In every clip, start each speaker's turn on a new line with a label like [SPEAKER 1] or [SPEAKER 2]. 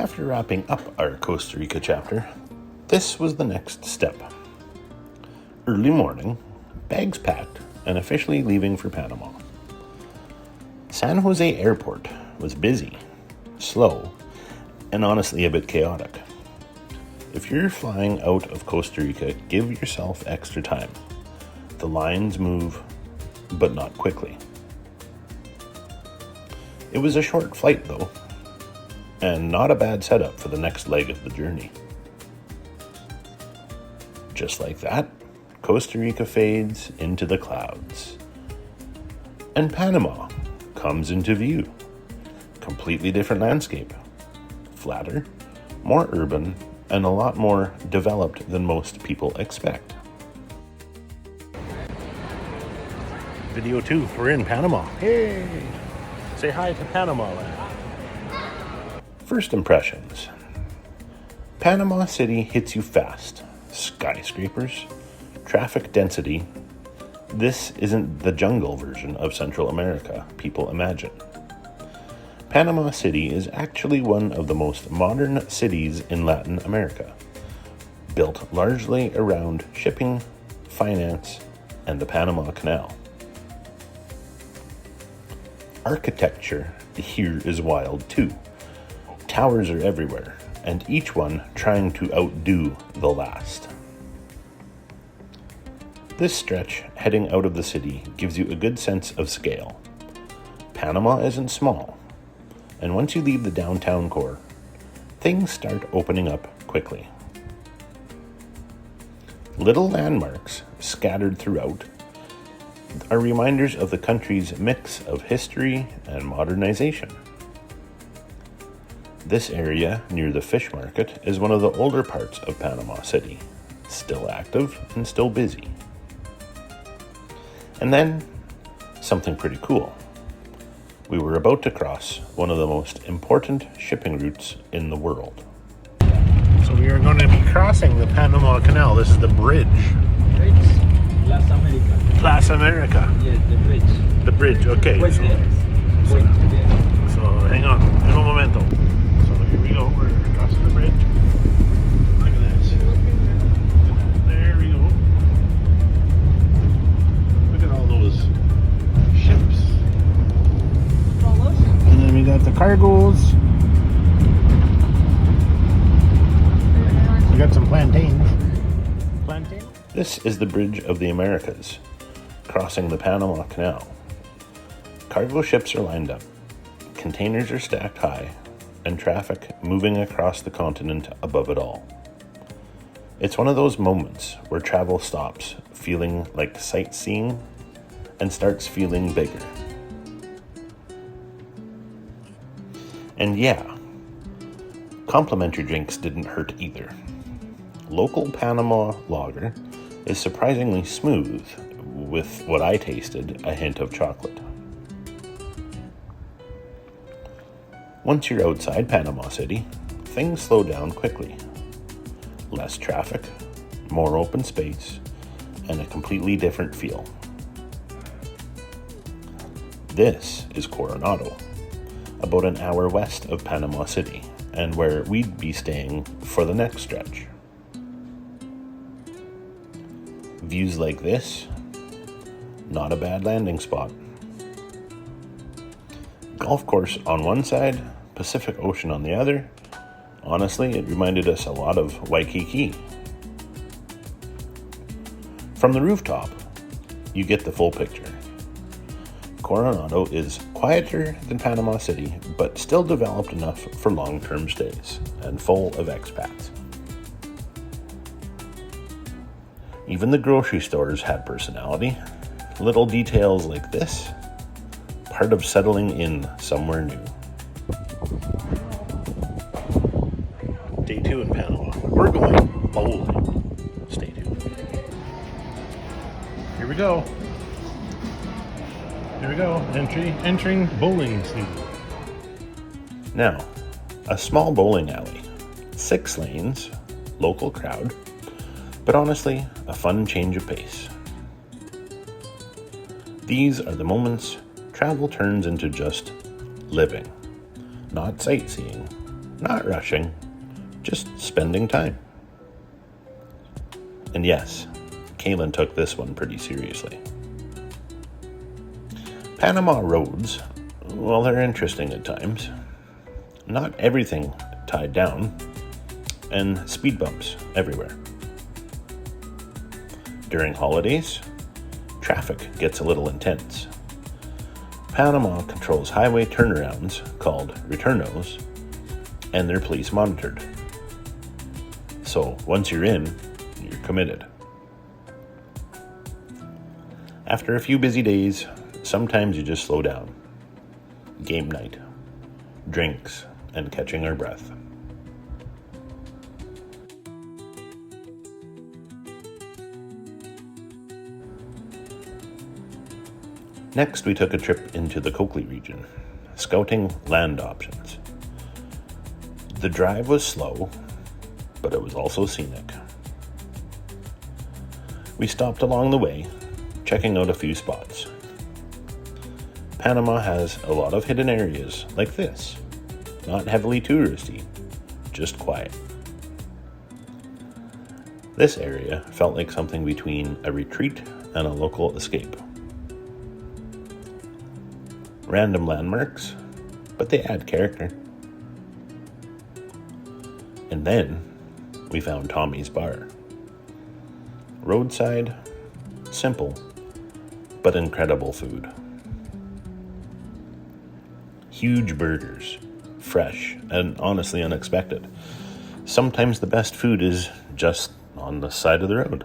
[SPEAKER 1] After wrapping up our Costa Rica chapter, this was the next step. Early morning, bags packed, and officially leaving for Panama. San Jose Airport was busy, slow, and honestly a bit chaotic. If you're flying out of Costa Rica, give yourself extra time. The lines move, but not quickly. It was a short flight though, and not a bad setup for the next leg of the journey. Just like that, Costa Rica fades into the clouds. And Panama comes into view. Completely different landscape. Flatter, more urban, and a lot more developed than most people expect. Video 2, we're in Panama. Hey! Say hi to Panama land. First impressions. Panama City hits you fast. Skyscrapers, traffic density. This isn't the jungle version of Central America people imagine. Panama City is actually one of the most modern cities in Latin America, built largely around shipping, finance, and the Panama Canal. Architecture here is wild too. Towers are everywhere, and each one trying to outdo the last. This stretch heading out of the city gives you a good sense of scale. Panama isn't small, and once you leave the downtown core, things start opening up quickly. Little landmarks scattered throughout are reminders of the country's mix of history and modernization. This area near the fish market is one of the older parts of Panama City, still active and still busy. And then, something pretty cool. We were about to cross one of the most important shipping routes in the world. So we are going to be crossing the Panama Canal. This is the bridge.
[SPEAKER 2] Las America.
[SPEAKER 1] Las America.
[SPEAKER 2] Yeah, the bridge.
[SPEAKER 1] The bridge, okay.
[SPEAKER 2] Wait
[SPEAKER 1] So hang on, un momento. So here we go, we're crossing the bridge. Look at this. There we go. Look at all those ships. And then we got the cargoes. We got some plantains. This is the Bridge of the Americas, crossing the Panama Canal. Cargo ships are lined up, containers are stacked high, and traffic moving across the continent above it all. It's one of those moments where travel stops feeling like sightseeing and starts feeling bigger. And yeah, complimentary drinks didn't hurt either. Local Panama lager is surprisingly smooth, with what I tasted, a hint of chocolate. Once you're outside Panama City, things slow down quickly. Less traffic, more open space, and a completely different feel. This is Coronado, about an hour west of Panama City, and where we'd be staying for the next stretch. Views like this, not a bad landing spot. Golf course on one side, Pacific Ocean on the other. Honestly, it reminded us a lot of Waikiki. From the rooftop, you get the full picture. Coronado is quieter than Panama City, but still developed enough for long-term stays and full of expats. Even the grocery stores had personality. Little details like this, part of settling in somewhere new. Day 2 in Panama. We're going bowling. Stay tuned. Here we go. Here we go. Entering bowling season. Now, a small bowling alley. 6 lanes, local crowd. But honestly, a fun change of pace. These are the moments travel turns into just living. Not sightseeing, Not rushing, just spending time. And yes, Kaylin took this one pretty seriously. Panama roads, well, they're interesting at times. Not everything tied down, and speed bumps everywhere. During holidays, traffic gets a little intense. Panama controls highway turnarounds called returnos, and they're police monitored. So once you're in, you're committed. After a few busy days, sometimes you just slow down. Game night, drinks, and catching our breath. Next, we took a trip into the Coclé region, scouting land options. The drive was slow, but it was also scenic. We stopped along the way, checking out a few spots. Panama has a lot of hidden areas like this, not heavily touristy, just quiet. This area felt like something between a retreat and a local escape. Random landmarks, but they add character. And then we found Tommy's Bar. Roadside, simple, but incredible food. Huge burgers, fresh and honestly unexpected. Sometimes the best food is just on the side of the road.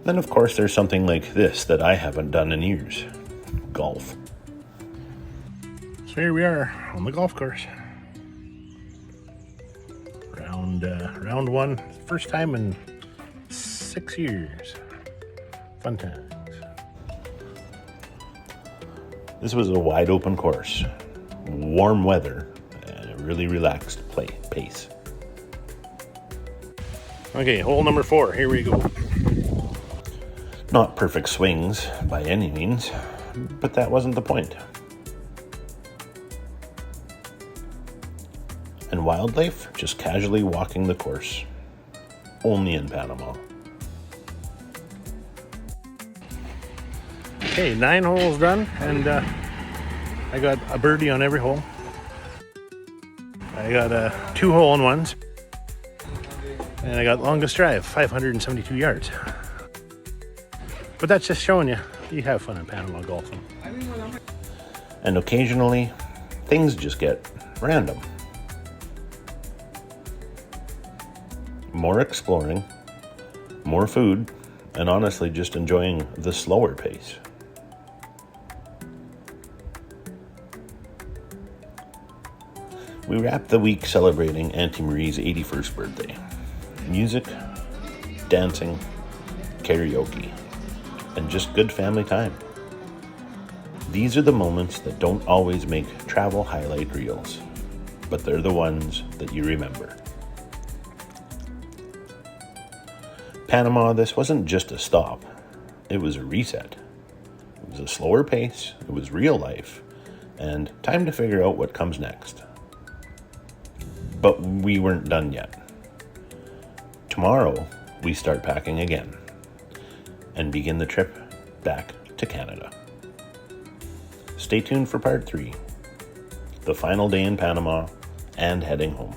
[SPEAKER 1] Then, of course, there's something like this that I haven't done in years. Golf. So here we are on the golf course. Round one, first time in 6 years. Fun times. This was a wide open course, warm weather, and a really relaxed pace. Okay, hole number 4, here we go. Not perfect swings by any means, but that wasn't the point. And wildlife just casually walking the course, only in Panama. Okay, 9 holes done, and I got a birdie on every hole. I got 2 hole-in-ones, and I got longest drive, 572 yards. But that's just showing you have fun in Panama golfing. And occasionally, things just get random. More exploring, more food, and honestly just enjoying the slower pace. We wrapped the week celebrating Auntie Marie's 81st birthday. Music, dancing, karaoke, and just good family time. These are the moments that don't always make travel highlight reels, but they're the ones that you remember. Panama, this wasn't just a stop, it was a reset. It was a slower pace, it was real life, and time to figure out what comes next. But we weren't done yet. Tomorrow, we start packing again and begin the trip back to Canada. Stay tuned for part 3, the final day in Panama and heading home.